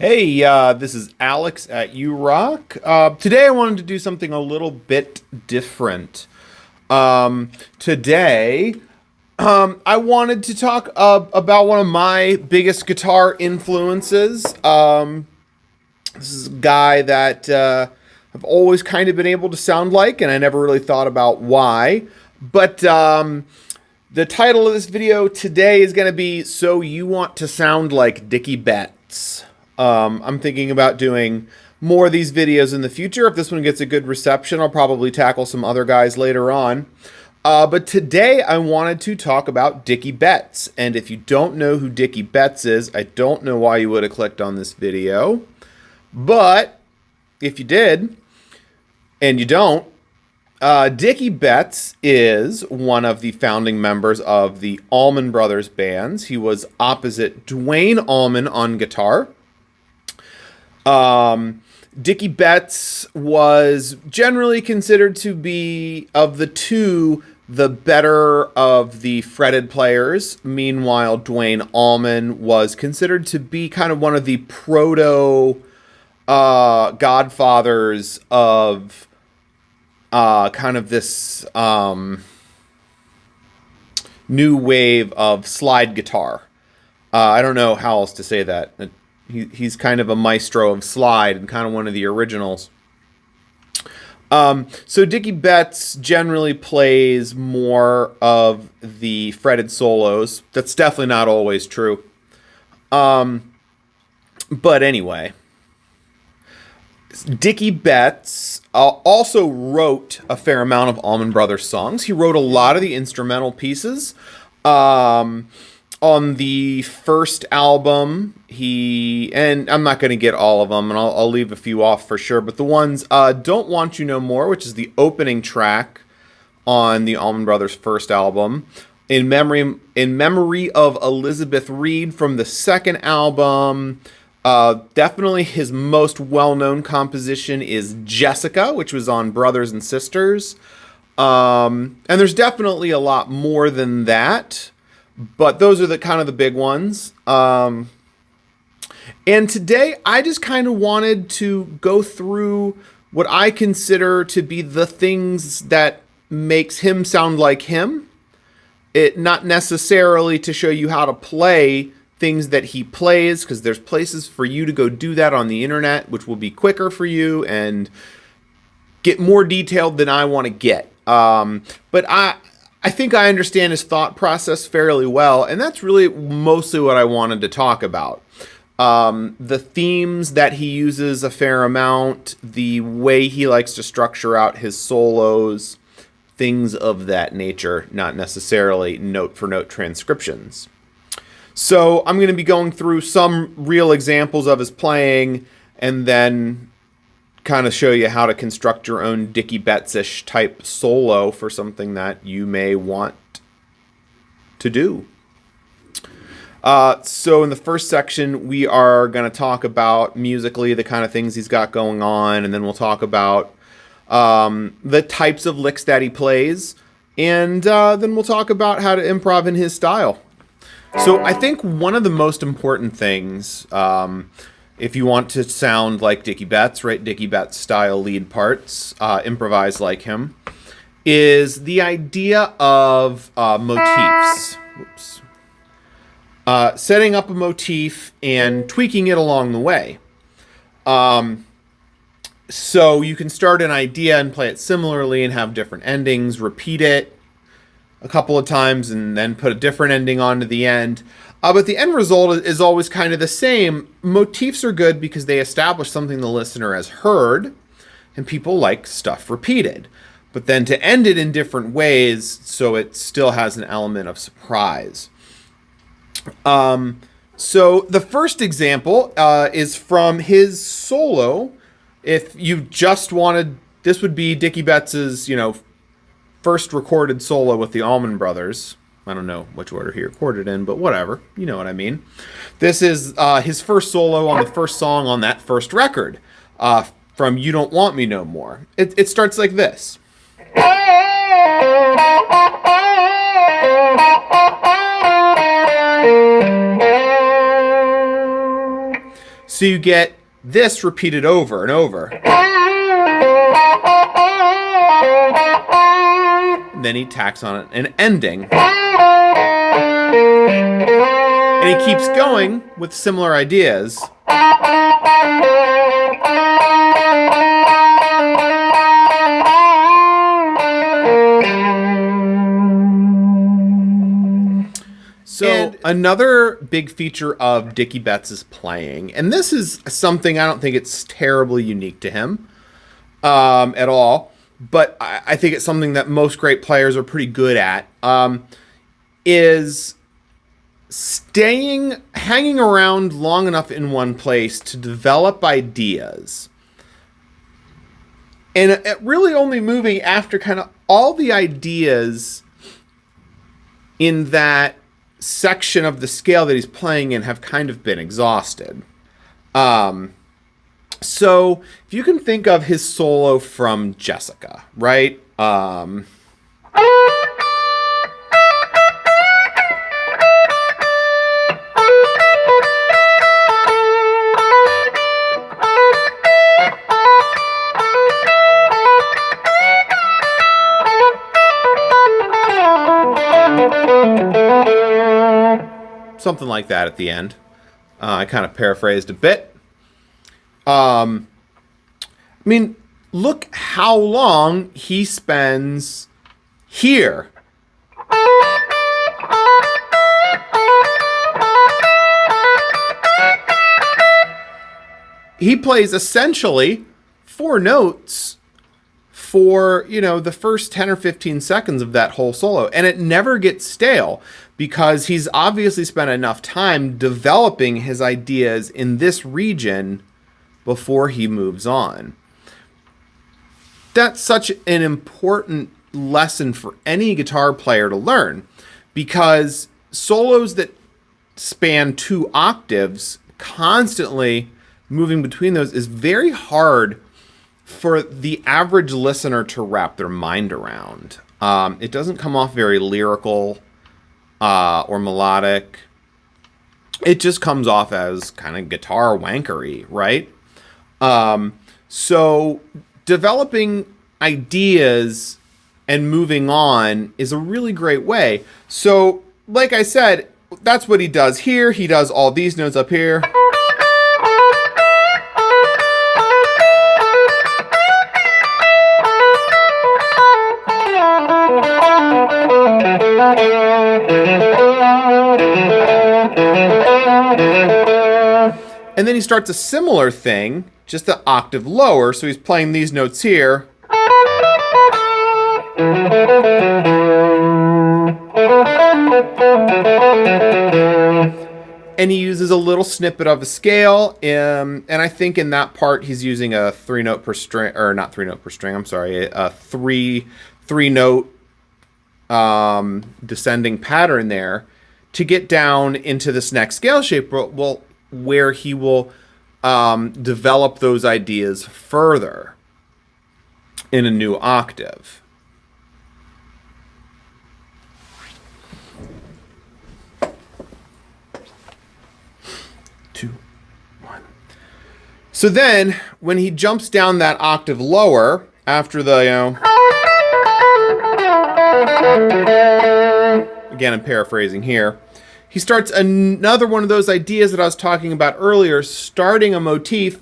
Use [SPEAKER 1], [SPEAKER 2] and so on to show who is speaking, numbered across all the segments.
[SPEAKER 1] Hey, this is Alex at URock. Today I wanted to do something a little bit different. Today, I wanted to talk about one of my biggest guitar influences. This is a guy that I've always kind of been able to sound like, and I never really thought about why. But the title of this video today is going to be So You Want to Sound Like Dickey Betts. I'm thinking about doing more of these videos in the future. If this one gets a good reception, I'll probably tackle some other guys later on. But today I wanted to talk about Dickey Betts. And if you don't know who Dickey Betts is, I don't know why you would have clicked on this video. But if you did, and you don't, Dickey Betts is one of the founding members of the Allman Brothers bands. He was opposite Duane Allman on guitar. Dickey Betts was generally considered to be, of the two, the better of the fretted players. Meanwhile, Duane Allman was considered to be kind of one of the proto godfathers of kind of this new wave of slide guitar. I don't know how else to say that. He's kind of a maestro of slide and kind of one of the originals. So Dickey Betts generally plays more of the fretted solos. That's definitely not always true. But anyway, Dickey Betts also wrote a fair amount of Allman Brothers songs. He wrote a lot of the instrumental pieces. On the first album, and I'm not going to get all of them, and I'll leave a few off for sure, but the ones, Don't Want You No More, which is the opening track on the Allman Brothers' first album, In Memory of Elizabeth Reed from the second album, definitely his most well-known composition is Jessica, which was on Brothers and Sisters, and there's definitely a lot more than that. But those are the kind of the big ones. And today I just kind of wanted to go through what I consider to be the things that makes him sound like him. It not necessarily to show you how to play things that he plays, because there's places for you to go do that on the internet, which will be quicker for you and get more detailed than I want to get. But I think I understand his thought process fairly well, and that's really mostly what I wanted to talk about. The themes that he uses a fair amount, the way he likes to structure out his solos, things of that nature, not necessarily note-for-note transcriptions. So I'm going to be going through some real examples of his playing, and then kind of show you how to construct your own Dickey Betts-ish type solo for something that you may want to do. So in the first section, we are going to talk about musically the kind of things he's got going on, and then we'll talk about the types of licks that he plays, and then we'll talk about how to improv in his style. So I think one of the most important things, if you want to sound like Dickey Betts, write Dickey Betts style lead parts, improvise like him, is the idea of motifs. Whoops. Setting up a motif and tweaking it along the way. So you can start an idea and play it similarly and have different endings, repeat it a couple of times and then put a different ending onto the end. But the end result is always kind of the same. Motifs are good because they establish something the listener has heard, and people like stuff repeated. But then to end it in different ways so it still has an element of surprise. So the first example is from his solo. If you just wanted, this would be Dickey Betts's, first recorded solo with the Allman Brothers. I don't know which order he recorded in, but whatever. You know what I mean. This is his first solo on the first song on that first record, from You Don't Want Me No More. It starts like this. So you get this repeated over and over. And then he tacks on an ending. And he keeps going with similar ideas. So another big feature of Dickey Betts' playing, and this is something I don't think it's terribly unique to him at all, but I think it's something that most great players are pretty good at, is hanging around long enough in one place to develop ideas. And really only moving after kind of all the ideas in that section of the scale that he's playing in have kind of been exhausted. So if you can think of his solo from Jessica, right? Something like that at the end. I kind of paraphrased a bit. I mean, look how long he spends here. He plays essentially 4 notes for, the first 10 or 15 seconds of that whole solo. And it never gets stale because he's obviously spent enough time developing his ideas in this region before he moves on. That's such an important lesson for any guitar player to learn, because solos that span 2 octaves, constantly moving between those, is very hard for the average listener to wrap their mind around. It doesn't come off very lyrical or melodic. It just comes off as kind of guitar wankery, right? So developing ideas and moving on is a really great way. So, like I said, that's what he does here. He does all these notes up here. And then he starts a similar thing, just an octave lower. So he's playing these notes here. And he uses a little snippet of a scale. And I think in that part, he's using a 3-note per string, or not 3-note per string, I'm sorry, a three-note descending pattern there to get down into this next scale shape, where he will develop those ideas further in a new octave. So then, when he jumps down that octave lower, after the, again, I'm paraphrasing here, he starts another one of those ideas that I was talking about earlier, starting a motif,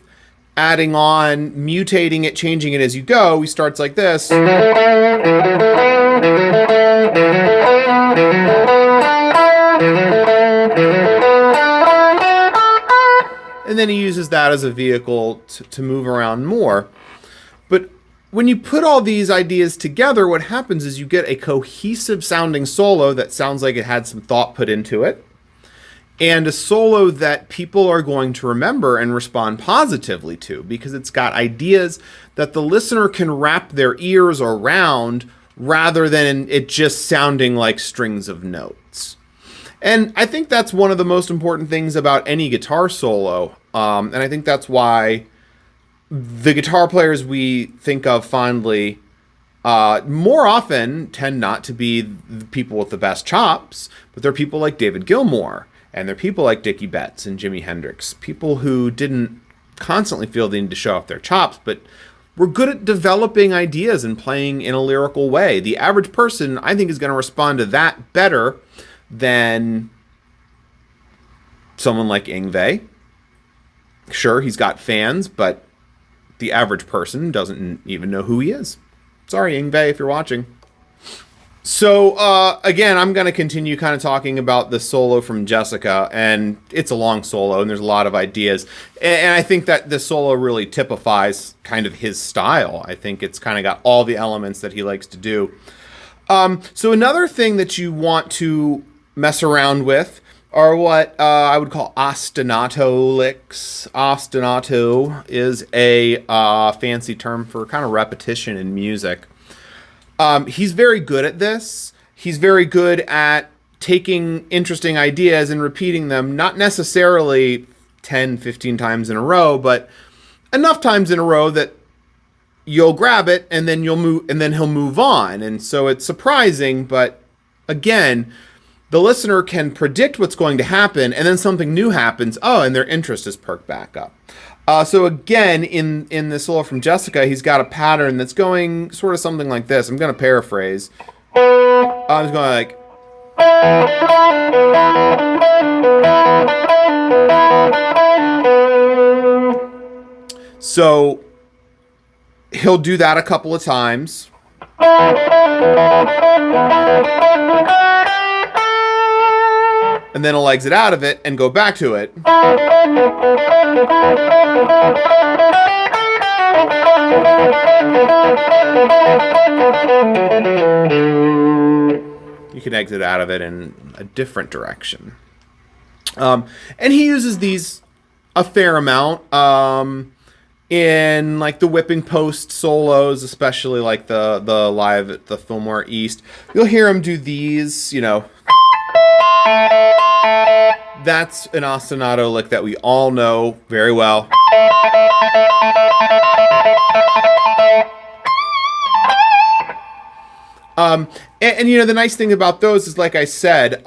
[SPEAKER 1] adding on, mutating it, changing it as you go. He starts like this. And then he uses that as a vehicle to move around more. But when you put all these ideas together, what happens is you get a cohesive sounding solo that sounds like it had some thought put into it, and a solo that people are going to remember and respond positively to, because it's got ideas that the listener can wrap their ears around rather than it just sounding like strings of notes. And I think that's one of the most important things about any guitar solo. And I think that's why the guitar players we think of fondly more often tend not to be the people with the best chops, but they're people like David Gilmour And they're people like Dickey Betts and Jimi Hendrix, people who didn't constantly feel the need to show off their chops, but were good at developing ideas and playing in a lyrical way. The average person, I think, is going to respond to that better than someone like Yngwie. Sure, he's got fans, but the average person doesn't even know who he is. Sorry, Yngwie, if you're watching. So, again, I'm going to continue kind of talking about the solo from Jessica, and it's a long solo, and there's a lot of ideas. And I think that this solo really typifies kind of his style. I think it's kind of got all the elements that he likes to do. So another thing that you want to mess around with are what I would call ostinato licks. Ostinato is a fancy term for kind of repetition in music. He's very good at this. He's very good at taking interesting ideas and repeating them, not necessarily 10, 15 times in a row, but enough times in a row that you'll grab it and then he'll move on. And so it's surprising, but again, the listener can predict what's going to happen, and then something new happens. Oh, and their interest is perked back up. So again, in this solo from Jessica, he's got a pattern that's going sort of something like this. I'm going to paraphrase. I'm going like... So he'll do that a couple of times. And then he'll exit out of it and go back to it. You can exit out of it in a different direction. And he uses these a fair amount in like the whipping post solos, especially like the live at the Fillmore East. You'll hear him do these, you know. That's an ostinato lick that we all know very well. And you know, the nice thing about those is, like I said,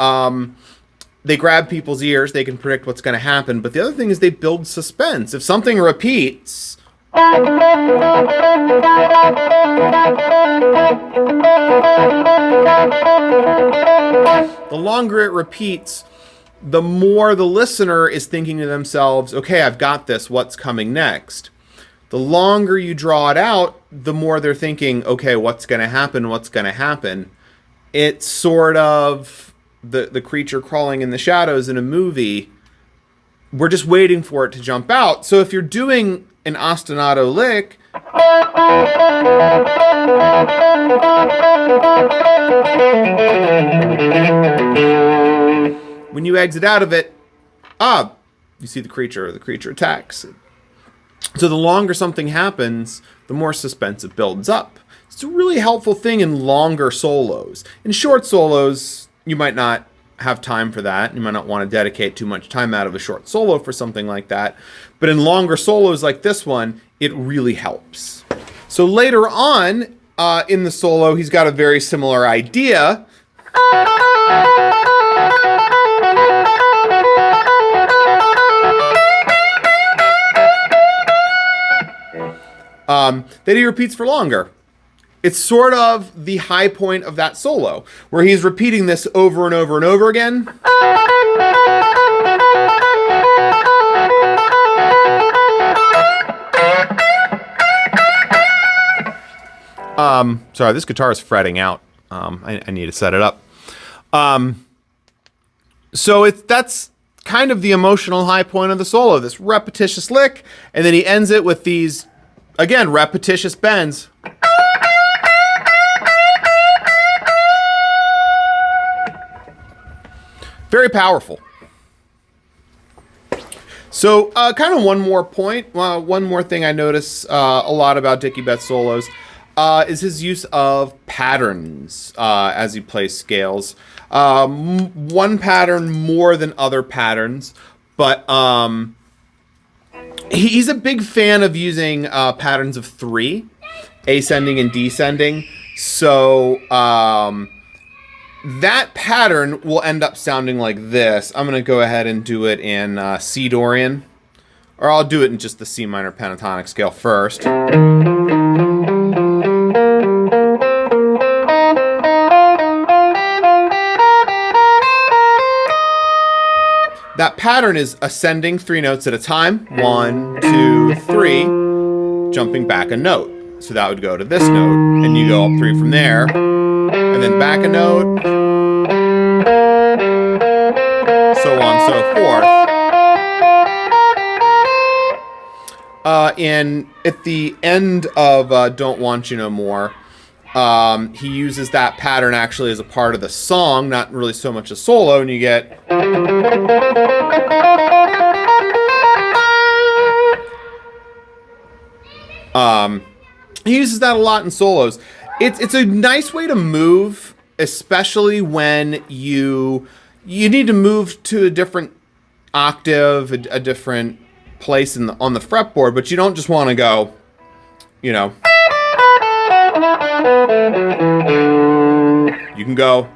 [SPEAKER 1] they grab people's ears, they can predict what's going to happen, but the other thing is they build suspense. If something repeats... The longer it repeats, the more the listener is thinking to themselves, okay, I've got this, what's coming next? The longer you draw it out, the more they're thinking, okay, what's going to happen, what's going to happen? It's sort of the creature crawling in the shadows in a movie. We're just waiting for it to jump out. So if you're doing an ostinato lick, when you exit out of it, you see the creature attacks. So the longer something happens, the more suspense it builds up. It's a really helpful thing in longer solos. In short solos, you might not have time for that. You might not want to dedicate too much time out of a short solo for something like that. But in longer solos like this one, it really helps. So later on in the solo, he's got a very similar idea. That he repeats for longer. It's sort of the high point of that solo, where he's repeating this over and over and over again. Sorry, this guitar is fretting out. I need to set it up. So that's kind of the emotional high point of the solo, this repetitious lick, and then he ends it with these, again, repetitious bends. Very powerful. So kind of one more point, one more thing I notice a lot about Dickey Betts solos is his use of patterns as he plays scales. One pattern more than other patterns, but he's a big fan of using patterns of 3, ascending and descending. So that pattern will end up sounding like this. I'm going to go ahead and do it in C Dorian, or I'll do it in just the C minor pentatonic scale first. That pattern is ascending 3 notes at a time. 1, 2, 3, jumping back a note. So that would go to this note, and you go up 3 from there, and then back a note, so on and so forth. And at the end of Don't Want You No More, he uses that pattern actually as a part of the song, not really so much a solo, and you get... he uses that a lot in solos. It's a nice way to move, especially when you need to move to a different octave, a different place on the fretboard, but you don't just want to go, you know. You can go.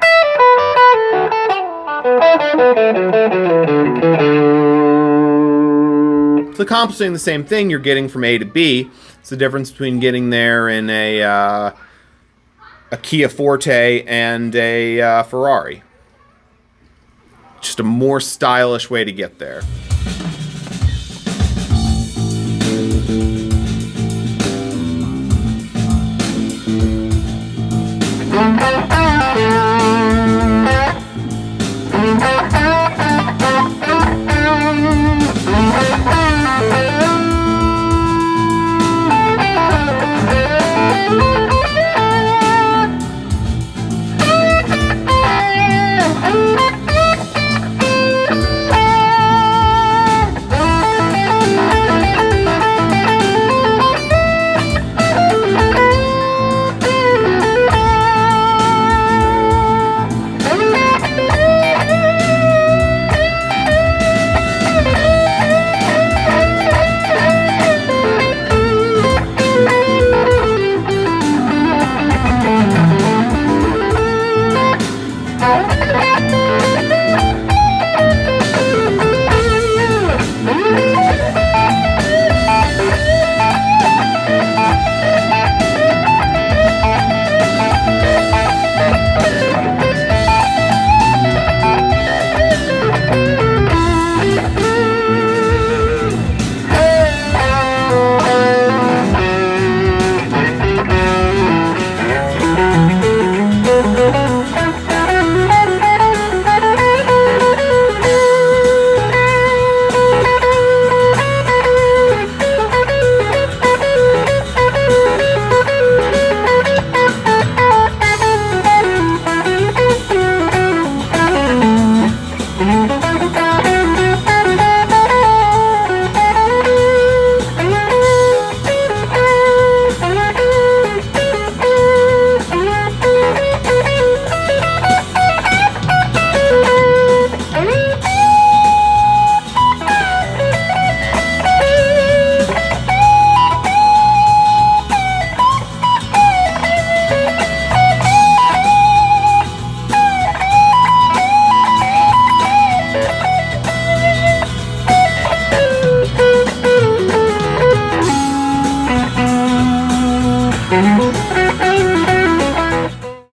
[SPEAKER 1] It's accomplishing the same thing you're getting from A to B. It's the difference between getting there in a Kia Forte and a Ferrari. Just a more stylish way to get there.